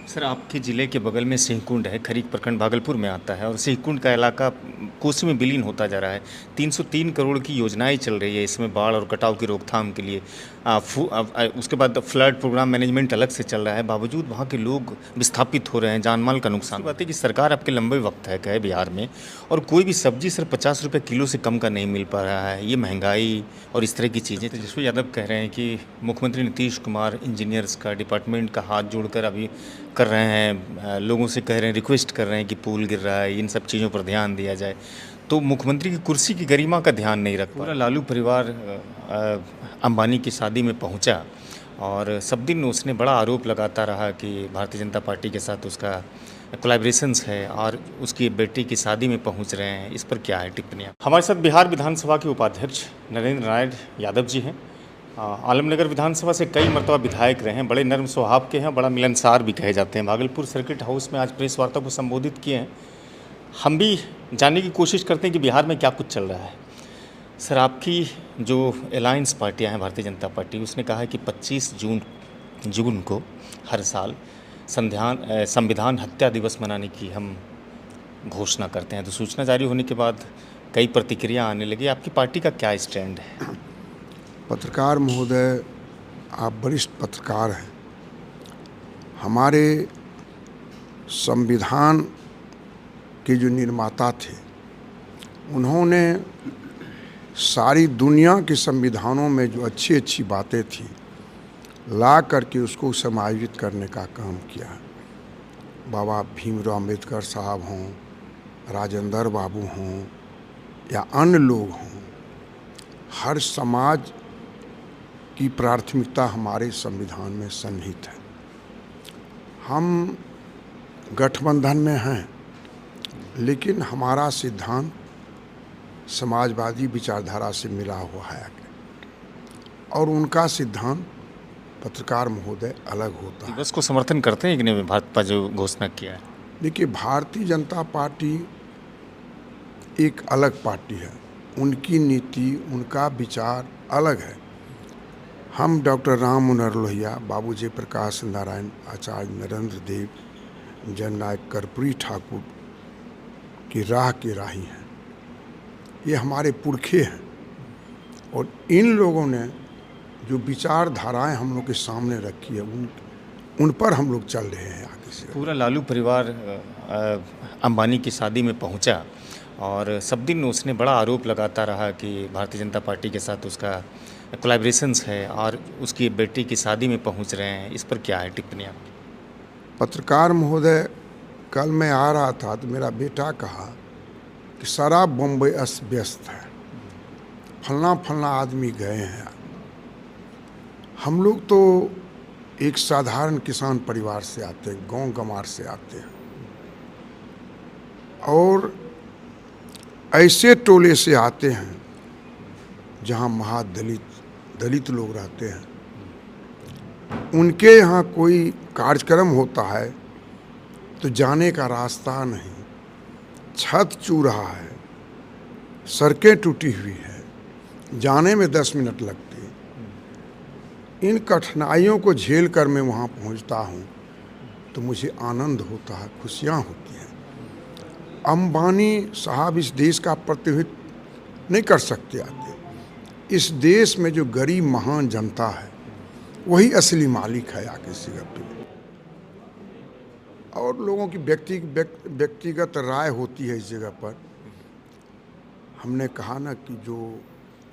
Sir, आपके ज़िले के बगल में सिंहकुंड है, खरीक प्रखंड भागलपुर में आता है और सिंहकुंड का इलाका कोसी में विलीन होता जा रहा है। 303 करोड़ की योजनाएँ चल रही है इसमें बाढ़ और कटाव की रोकथाम के लिए। उसके बाद फ्लड प्रोग्राम मैनेजमेंट अलग से चल रहा है, बावजूद वहाँ के लोग विस्थापित हो रहे हैं, जान-माल का नुकसान। बात है कि सरकार आपके लंबे वक्त तक है बिहार में और कोई भी सब्ज़ी सिर्फ ₹50 किलो से कम का नहीं मिल पा रहा है। ये महँगाई और इस तरह की चीज़ें। तेजस्वी यादव कह रहे हैं कि मुख्यमंत्री नीतीश कुमार इंजीनियर्स का डिपार्टमेंट का हाथ जोड़कर अभी कर रहे हैं, लोगों से कह रहे हैं, रिक्वेस्ट कर रहे हैं कि पुल गिर रहा है, इन सब चीज़ों पर ध्यान दिया जाए। तो मुख्यमंत्री की कुर्सी की गरिमा का ध्यान नहीं रख पा पूरा लालू परिवार अंबानी की शादी में पहुंचा और सब दिन उसने बड़ा आरोप लगाता रहा कि भारतीय जनता पार्टी के साथ उसका कोलैबोरेशंस है और उसकी बेटी की शादी में पहुंच रहे हैं। इस पर क्या है टिप्पणियाँ? हमारे साथ बिहार विधानसभा के उपाध्यक्ष नरेंद्र नारायण यादव जी हैं। आलमनगर विधानसभा से कई मरतबा विधायक रहे हैं, बड़े नर्म स्वभाव के हैं, बड़ा मिलनसार भी कहे जाते हैं। भागलपुर सर्किट हाउस में आज प्रेस वार्ता को संबोधित किए हैं। हम भी जानने की कोशिश करते हैं कि बिहार में क्या कुछ चल रहा है। सर, आपकी जो अलायंस पार्टियां हैं, भारतीय जनता पार्टी, उसने कहा है कि 25 जून को हर साल संविधान हत्या दिवस मनाने की हम घोषणा करते हैं। तो सूचना जारी होने के बाद कई प्रतिक्रिया आने लगी। आपकी पार्टी का क्या स्टैंड है? पत्रकार महोदय, आप वरिष्ठ पत्रकार हैं। हमारे संविधान के जो निर्माता थे, उन्होंने सारी दुनिया के संविधानों में जो अच्छी अच्छी बातें थी ला करके उसको समायोजित करने का काम किया। बाबा भीमराव अम्बेडकर साहब हों, राजेंद्र बाबू हों या अन्य लोग हों, हर समाज की प्राथमिकता हमारे संविधान में सन्निहित है। हम गठबंधन में हैं, लेकिन हमारा सिद्धांत समाजवादी विचारधारा से मिला हुआ है और उनका सिद्धांत पत्रकार महोदय अलग होता है। दिवस को समर्थन करते हैं कि नहीं भाजपा जो घोषणा किया है? देखिए, भारतीय जनता पार्टी एक अलग पार्टी है, उनकी नीति, उनका विचार अलग है। हम डॉक्टर राम मनोहर लोहिया, बाबू जयप्रकाश नारायण, आचार्य नरेंद्र देव, जननायक कर्पूरी ठाकुर की राह के राही हैं। ये हमारे पुरखे हैं और इन लोगों ने जो विचारधाराएं हम लोग के सामने रखी है उन पर हम लोग चल रहे हैं आगे से। पूरा लालू परिवार अंबानी की शादी में पहुंचा और सब दिन उसने बड़ा आरोप लगाता रहा कि भारतीय जनता पार्टी के साथ उसका कोलैबोरेशंस है और उसकी बेटी की शादी में पहुंच रहे हैं। इस पर क्या है टिप्पणियाँ? पत्रकार महोदय, कल मैं आ रहा था तो मेरा बेटा कहा कि सारा बम्बई अस्त व्यस्त है, फलना आदमी गए हैं। हम लोग तो एक साधारण किसान परिवार से आते हैं, गांव गंवार से आते हैं और ऐसे टोले से आते हैं जहां दलित लोग रहते हैं। उनके यहाँ कोई कार्यक्रम होता है तो जाने का रास्ता नहीं, छत चू रहा है, सड़कें टूटी हुई है, जाने में 10 मिनट लगते हैं। इन कठिनाइयों को झेल कर मैं वहाँ पहुँचता हूँ तो मुझे आनंद होता है, खुशियाँ होती हैं। अंबानी साहब इस देश का प्रतिनिधित्व नहीं कर सकते आते। इस देश में जो गरीब महान जनता है वही असली मालिक है आगे से। और लोगों की व्यक्तिगत राय होती है इस जगह पर। हमने कहा ना कि जो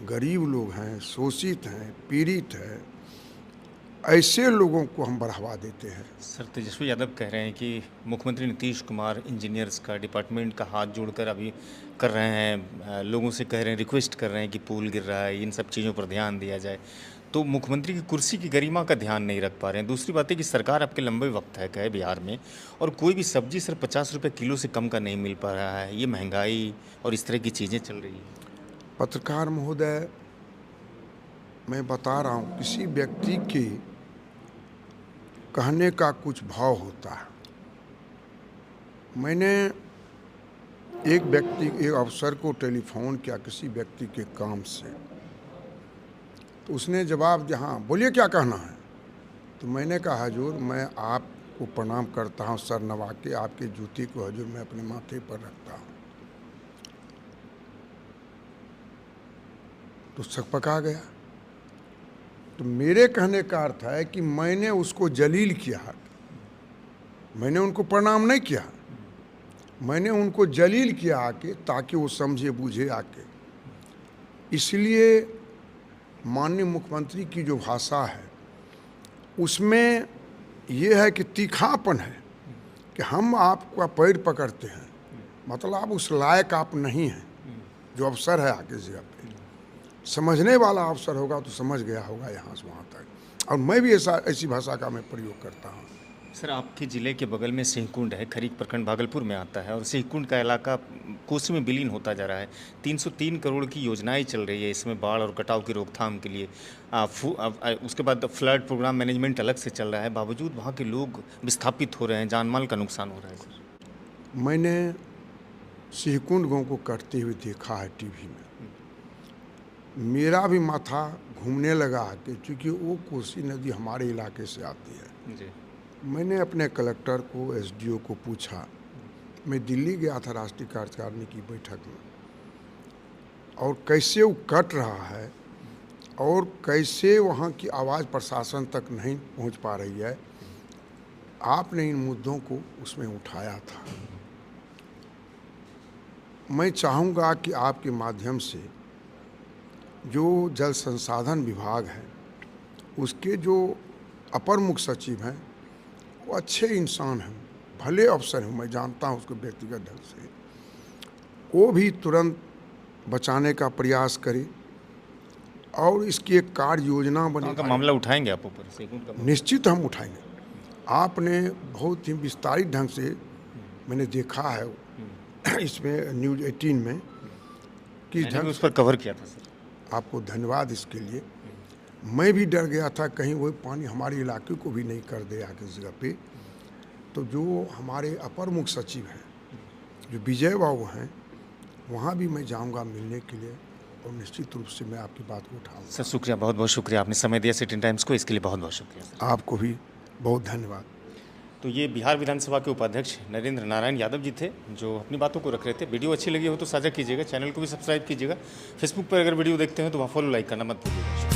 गरीब लोग हैं, शोषित हैं, पीड़ित हैं, ऐसे लोगों को हम बढ़ावा देते हैं। सर, तेजस्वी यादव कह रहे हैं कि मुख्यमंत्री नीतीश कुमार इंजीनियर्स का डिपार्टमेंट का हाथ जोड़कर अभी कर रहे हैं, लोगों से कह रहे हैं, रिक्वेस्ट कर रहे हैं कि पुल गिर रहा है, इन सब चीज़ों पर ध्यान दिया जाए। तो मुख्यमंत्री की कुर्सी की गरिमा का ध्यान नहीं रख पा रहे हैं। दूसरी बात है कि सरकार आपके लंबे वक्त तक है बिहार में और कोई भी सब्ज़ी सिर्फ ₹50 किलो से कम का नहीं मिल पा रहा है। ये महंगाई और इस तरह की चीज़ें चल रही हैं। पत्रकार महोदय, मैं बता रहा हूँ, किसी व्यक्ति के कहने का कुछ भाव होता है। मैंने एक अफसर को टेलीफोन किया किसी व्यक्ति के काम से, तो उसने जवाब दिया, हाँ बोलिए क्या कहना है। तो मैंने कहा, हुजूर, मैं आप आपको प्रणाम करता हूँ, सर नवा के आपके जूती को हजूर मैं अपने माथे पर रखता हूँ। तो सकपका गया। तो मेरे कहने का अर्थ है कि मैंने उसको जलील किया, मैंने उनको प्रणाम नहीं किया, मैंने उनको जलील किया आके, ताकि वो समझे बूझे आके। इसलिए माननीय मुख्यमंत्री की जो भाषा है उसमें यह है कि तीखापन है कि हम आपका पैर पकड़ते हैं, मतलब आप उस लायक आप नहीं हैं जो अफसर है आके जगह पे। समझने वाला अफसर होगा तो समझ गया होगा यहाँ से वहाँ तक, और मैं भी ऐसी भाषा का मैं प्रयोग करता हूँ। सर, आपके ज़िले के बगल में सिंहकुंड है, खरीक प्रखंड भागलपुर में आता है, और सिंहकुंड का इलाका कोसी में विलीन होता जा रहा है। 303 करोड़ की योजनाएं चल रही है इसमें बाढ़ और कटाव की रोकथाम के लिए। उसके बाद फ्लड प्रोग्राम मैनेजमेंट अलग से चल रहा है, बावजूद वहाँ के लोग विस्थापित हो रहे हैं, जान माल का नुकसान हो रहा है। सर, मैंने सिंहकुंड गाँव को कटते हुए देखा है टीवी में, मेरा भी माथा घूमने लगा कि चूँकि वो कोसी नदी हमारे इलाके से आती है। जी। मैंने अपने कलेक्टर को, एसडीओ को पूछा, मैं दिल्ली गया था राष्ट्रीय कार्यकारिणी की बैठक में, और कैसे वो कट रहा है और कैसे वहाँ की आवाज़ प्रशासन तक नहीं पहुँच पा रही है, आपने इन मुद्दों को उसमें उठाया था। मैं चाहूँगा कि आपके माध्यम से जो जल संसाधन विभाग है उसके जो अपर मुख्य सचिव हैं वो अच्छे इंसान हैं, भले अफसर हैं, मैं जानता हूँ उसको व्यक्तिगत ढंग से, वो भी तुरंत बचाने का प्रयास करे और इसकी एक कार्य योजना बने। का मामला उठाएंगे आप ऊपर से? निश्चित हम उठाएंगे। आपने बहुत ही विस्तारित ढंग से मैंने देखा है इसमें न्यूज़ 18 में कि ढंग उस पर कवर किया था। सर, आपको धन्यवाद इसके लिए। मैं भी डर गया था कहीं वो पानी हमारे इलाके को भी नहीं कर दे आगे जगह पे। तो जो हमारे अपर मुख्य सचिव हैं, जो विजय बाबू हैं, वहाँ भी मैं जाऊँगा मिलने के लिए, और निश्चित रूप से मैं आपकी बात को उठाऊँगा। सर शुक्रिया, बहुत बहुत शुक्रिया, आपने समय दिया सिटी टाइम्स को, इसके लिए बहुत बहुत शुक्रिया। सर, आपको भी बहुत धन्यवाद। तो ये बिहार विधानसभा के उपाध्यक्ष नरेंद्र नारायण यादव जी थे, जो अपनी बातों को रख रहे थे। वीडियो अच्छी लगी हो तो साझा कीजिएगा, चैनल को भी सब्सक्राइब कीजिएगा। फेसबुक पर अगर वीडियो देखते हैं तो वहाँ फॉलो लाइक करना मत भूलिएगा।